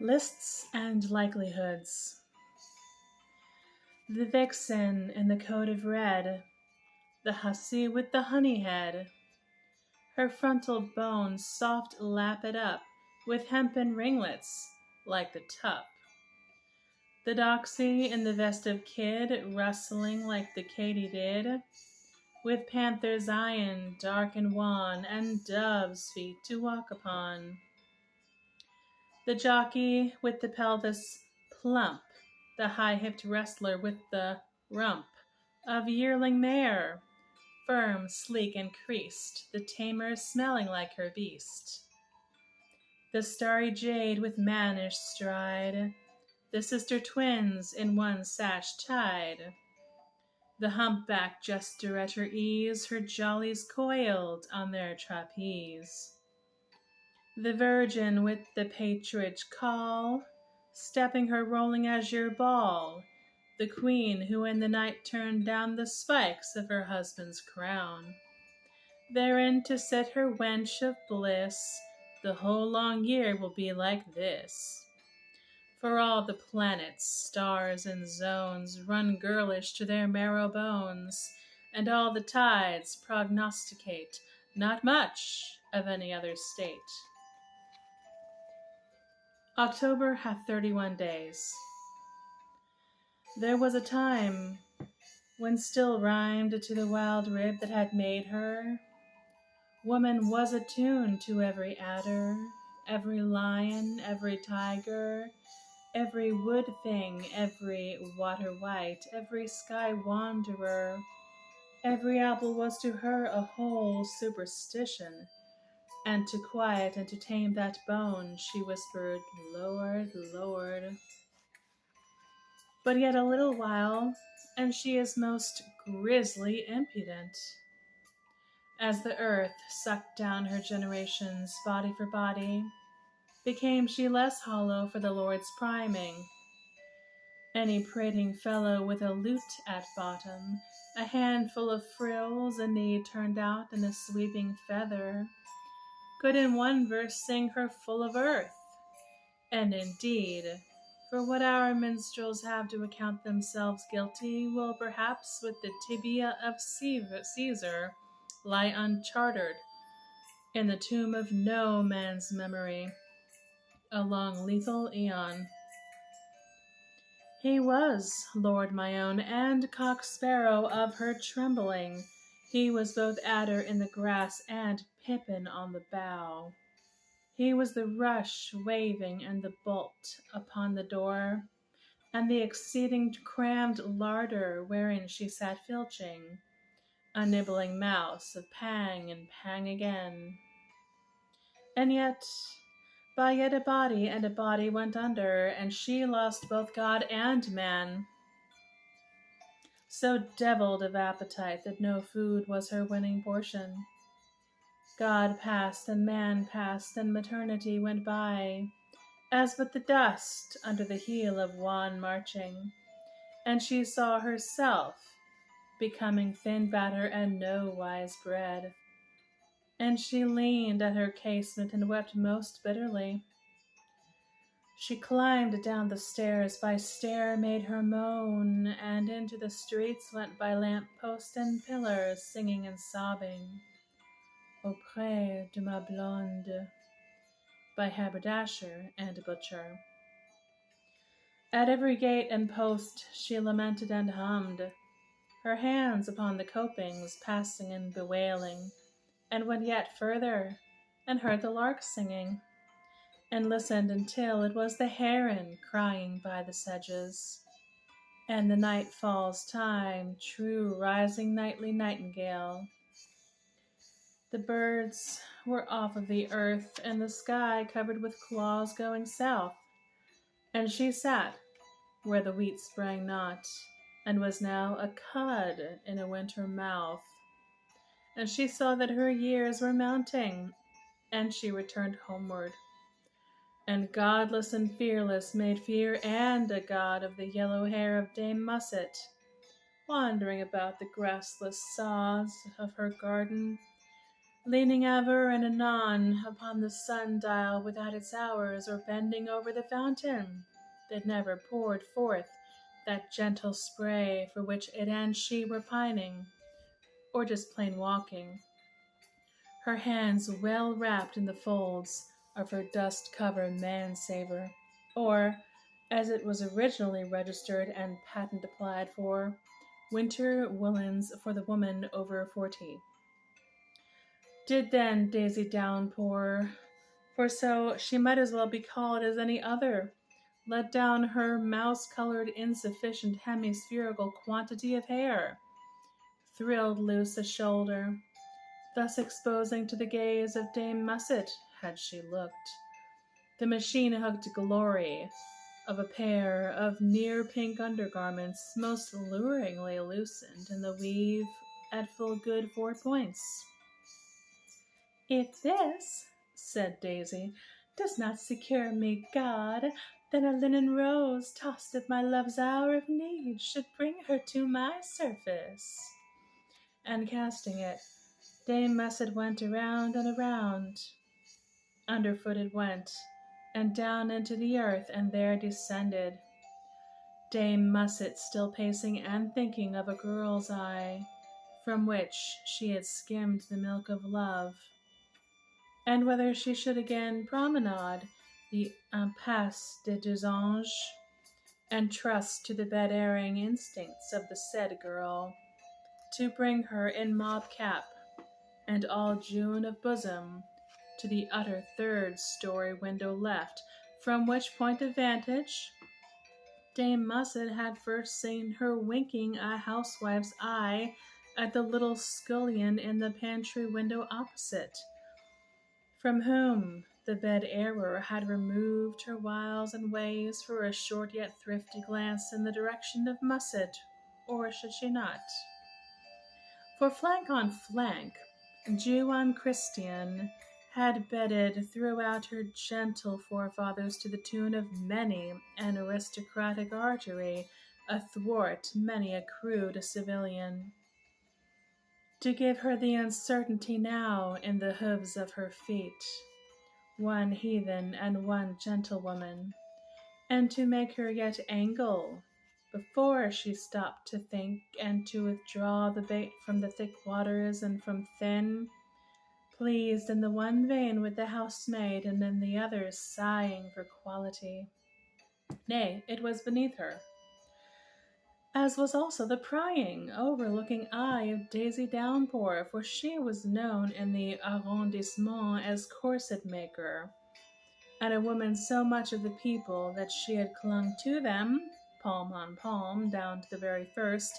Lists and likelihoods. The vixen in the coat of red, the hussy with the honey head, her frontal bones soft lapped up with hempen ringlets like the tup. The doxy in the vest of kid, rustling like the katydid, with panther's iron dark and wan, and dove's feet to walk upon. The jockey with the pelvis plump, the high-hipped wrestler with the rump of yearling mare, firm, sleek, and creased, the tamer smelling like her beast. The starry jade with mannish stride, the sister twins in one sash tied, the humpback jester at her ease, her jollies coiled on their trapeze. The virgin with the patronage caul, stepping her rolling azure ball, the queen who in the night turned down the spikes of her husband's crown, therein to set her wench of bliss, the whole long year will be like this. For all the planets, stars, and zones run girlish to their marrow bones, and all the tides prognosticate not much of any other state. October hath 31 days. There was a time when still rhymed to the wild rib that had made her. Woman was attuned to every adder, every lion, every tiger, every wood thing, every water wight, every sky wanderer. Every apple was to her a whole superstition, and to quiet and to tame that bone, she whispered, Lord, Lord. But yet a little while, and she is most grisly impudent. As the earth sucked down her generations, body for body, became she less hollow for the Lord's priming. Any prating fellow with a lute at bottom, a handful of frills, a knee turned out, and a sweeping feather, could in one verse sing her full of earth. And indeed, for what our minstrels have to account themselves guilty will perhaps with the tibia of Caesar lie unchartered in the tomb of no man's memory, a long lethal aeon. He was Lord my own, and cock-sparrow of her trembling. He was both adder in the grass and pippin on the bough. He was the rush waving and the bolt upon the door, and the exceeding crammed larder wherein she sat filching, a nibbling mouse of pang and pang again. And yet, by yet a body and a body went under, and she lost both God and man. So devilled of appetite that no food was her winning portion. God passed and man passed, and maternity went by, as but the dust under the heel of one marching, and she saw herself becoming thin batter and no wise bread. And she leaned at her casement and wept most bitterly. She climbed down the stairs by stair made her moan, and into the streets went by lamp post and pillar, singing and sobbing, Auprès de ma blonde, by haberdasher and butcher. At every gate and post she lamented and hummed, her hands upon the copings, passing and bewailing, and went yet further, and heard the lark singing, and listened until it was the heron crying by the sedges, and the nightfall's time, true rising nightly nightingale. The birds were off of the earth, and the sky covered with claws going south, and she sat where the wheat sprang not, and was now a cud in a winter mouth. And she saw that her years were mounting, and she returned homeward. And godless and fearless made fear and a god of the yellow hair of Dame Musset, wandering about the grassless sods of her garden, leaning ever and anon upon the sun-dial without its hours, or bending over the fountain that never poured forth that gentle spray for which it and she were pining, or just plain walking, her hands well wrapped in the folds of her dust-covered mansaver, or, as it was originally registered and patent applied for, winter woolens for the woman over 40. Did then Daisy Downpour, for so she might as well be called as any other, let down her mouse-colored insufficient hemispherical quantity of hair, thrilled loose a shoulder, thus exposing to the gaze of Dame Musset, had she looked, the machine-hooked glory of a pair of near-pink undergarments most luringly loosened in the weave at full good 4 points. "If this," said Daisy, "does not secure me God, then a linen rose tossed at my love's hour of need should bring her to my surface." And casting it, Dame Musset went around and around. Underfoot it went, and down into the earth, and there descended. Dame Musset still pacing and thinking of a girl's eye, from which she had skimmed the milk of love, and whether she should again promenade the impasse des deux anges, and trust to the bed-airing instincts of the said girl, to bring her in mob-cap and all June of bosom to the utter third-story window left, from which point of vantage Dame Musset had first seen her winking a housewife's eye at the little scullion in the pantry window opposite, from whom the bed-airer had removed her wiles and ways for a short yet thrifty glance in the direction of Musset, or should she not? For flank on flank, Jew on Christian, had bedded throughout her gentle forefathers to the tune of many an aristocratic artery athwart many a crude civilian. To give her the uncertainty now in the hooves of her feet, one heathen and one gentlewoman, and to make her yet angle before she stopped to think and to withdraw the bait from the thick waters and from thin, pleased in the one vein with the housemaid and in the other sighing for quality. Nay, it was beneath her, as was also the prying, overlooking eye of Daisy Downpour, for she was known in the arrondissement as corset-maker, and a woman so much of the people that she had clung to them, palm on palm, down to the very first,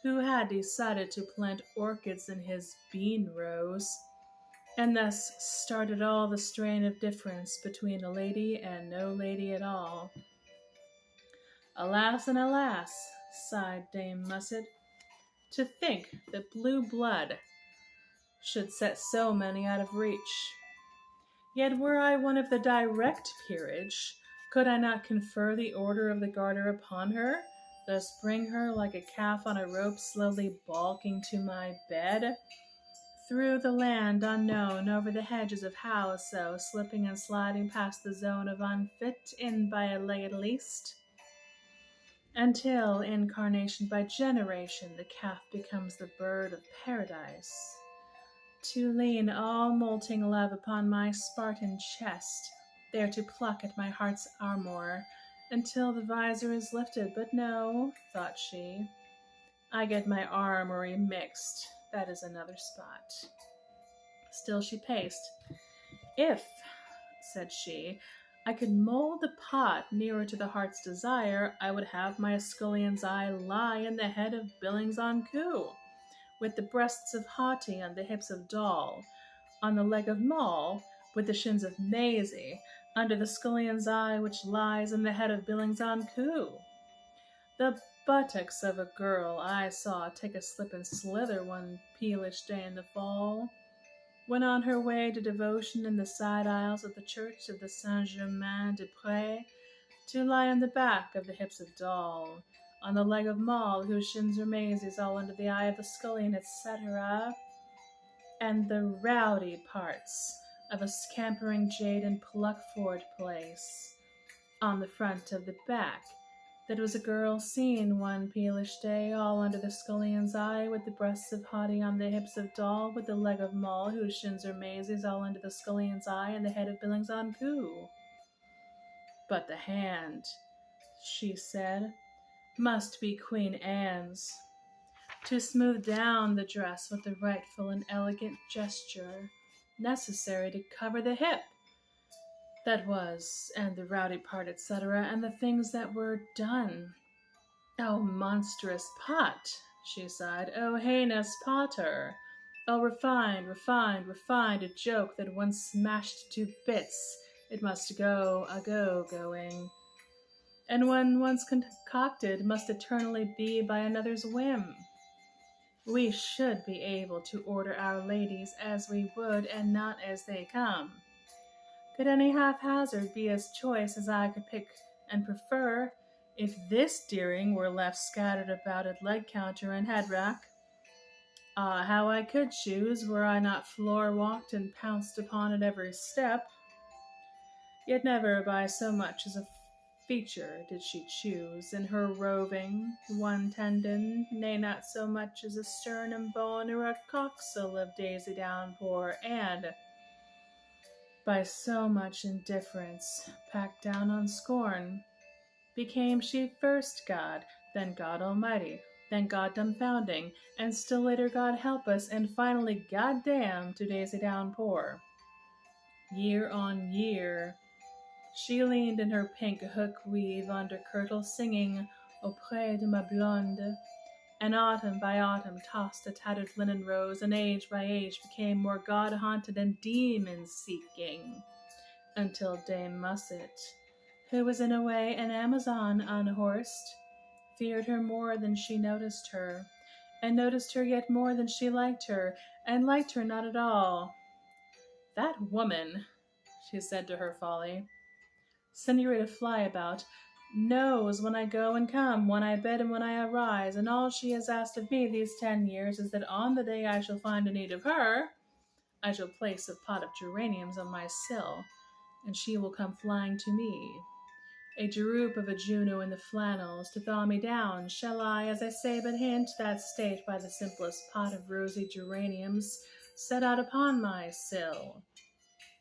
who had decided to plant orchids in his bean-rows, and thus started all the strain of difference between a lady and no lady at all. "Alas and alas," sighed Dame Musset, "to think that blue blood should set so many out of reach. Yet were I one of the direct peerage, could I not confer the order of the Garter upon her, thus bring her like a calf on a rope slowly balking to my bed, through the land unknown, over the hedges of how-so, slipping and sliding past the zone of unfit in by a leg at least, until, incarnation by generation, the calf becomes the bird of paradise, to lean all molting love upon my Spartan chest, there to pluck at my heart's armour, until the visor is lifted. But no," thought she, "I get my armory mixed, that is another spot." Still she paced. "If," said she, "I could mold the pot nearer to the heart's desire, I would have my scullion's eye lie in the head of Billings on Coo, with the breasts of Haughty and the hips of Doll, on the leg of Moll, with the shins of Maisie, under the scullion's eye which lies in the head of Billings on Coo. The buttocks of a girl I saw take a slip and slither one peelish day in the fall, when on her way to devotion in the side aisles of the church of the Saint-Germain-des-Prés, to lie on the back of the hips of Doll, on the leg of Moll, whose shins are Maisie's, all under the eye of the scullion, etc. and the rowdy parts of a scampering jade and pluck-forward place. On the front of the back, that was a girl seen one peelish day, all under the scullion's eye, with the breasts of Haughty on the hips of Doll, with the leg of Moll, whose shins are Maisie's, all under the scullion's eye, and the head of Billings on Coo. But the hand, she said, must be Queen Anne's, to smooth down the dress with the rightful and elegant gesture necessary to cover the hip. That was, and the rowdy part, etc., and the things that were done. Oh, monstrous pot, she sighed. Oh, heinous potter. Oh, refined, a joke that once smashed to bits, it must go a-go-going. And when once concocted, must eternally be by another's whim. We should be able to order our ladies as we would, and not as they come. Could any haphazard be as choice as I could pick and prefer, if this dearing were left scattered about at leg counter and head rack? Ah, how I could choose, were I not floor walked and pounced upon at every step. Yet never by so much as a feature did she choose in her roving, one tendon, nay, not so much as a sternum bone or a coxle of Daisy Downpour, and by so much indifference, packed down on scorn, became she first God, then God Almighty, then God dumbfounding, and still later God help us, and finally God damn to Daisy Downpour. Year on year, she leaned in her pink hook weave under kirtle, singing Auprès de ma blonde, and autumn by autumn tossed a tattered linen rose, and age by age became more god-haunted and demon-seeking, until Dame Musset, who was in a way an Amazon unhorsed, feared her more than she noticed her, and noticed her yet more than she liked her, and liked her not at all. That woman, she said to her folly, Senorita Flyabout, knows when I go and come, when I bed and when I arise, and all she has asked of me these 10 years is that on the day I shall find a need of her, I shall place a pot of geraniums on my sill, and she will come flying to me. A droop of a Djuna in the flannels to thaw me down. Shall I, as I say, but hint that state by the simplest pot of rosy geraniums set out upon my sill?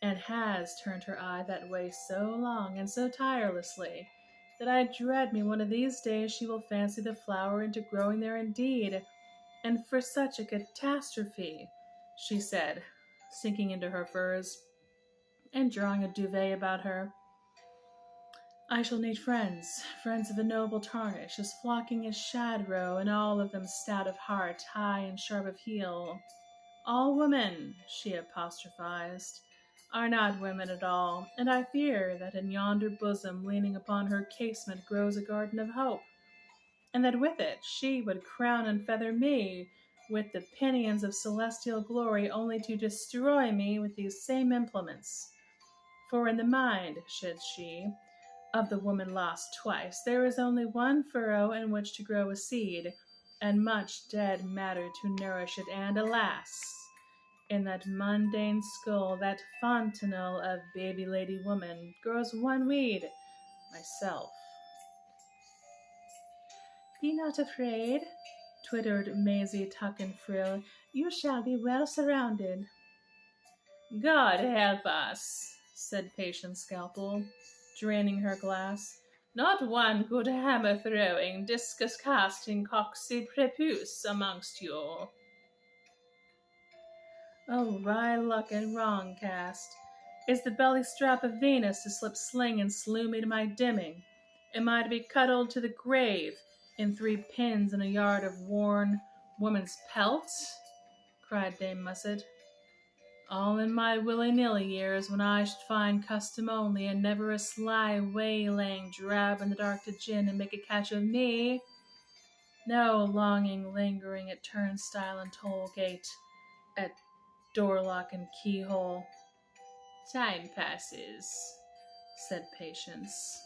And has turned her eye that way so long and so tirelessly that I dread me one of these days she will fancy the flower into growing there indeed, and for such a catastrophe, she said, sinking into her furs and drawing a duvet about her. I shall need friends of a noble tarnish, as flocking as shad-roe, and all of them stout of heart, high and sharp of heel. All women, she apostrophized, are not women at all, and I fear that in yonder bosom leaning upon her casement grows a garden of hope, and that with it she would crown and feather me with the pinions of celestial glory, only to destroy me with these same implements. For in the mind, said she, of the woman lost twice, there is only one furrow in which to grow a seed, and much dead matter to nourish it, and alas! In that mundane skull, that fontanelle of baby lady woman, grows one weed, myself. Be not afraid, twittered Maisie Tuck and Frill. You shall be well surrounded. God help us, said Patience Scalpel, draining her glass. Not one good hammer-throwing, discus-casting coxy prepuce amongst you. Oh, wry luck and wrong cast. Is the belly strap of Venus to slip sling and slew me to my dimming? Am I to be cuddled to the grave in 3 pins and a yard of worn woman's pelt? Cried Dame Musset. All in my willy-nilly years, when I should find custom only, and never a sly waylaying drab in the dark to gin and make a catch of me. No longing lingering at turnstile and toll gate, at door-lock and keyhole. Time passes, said Patience.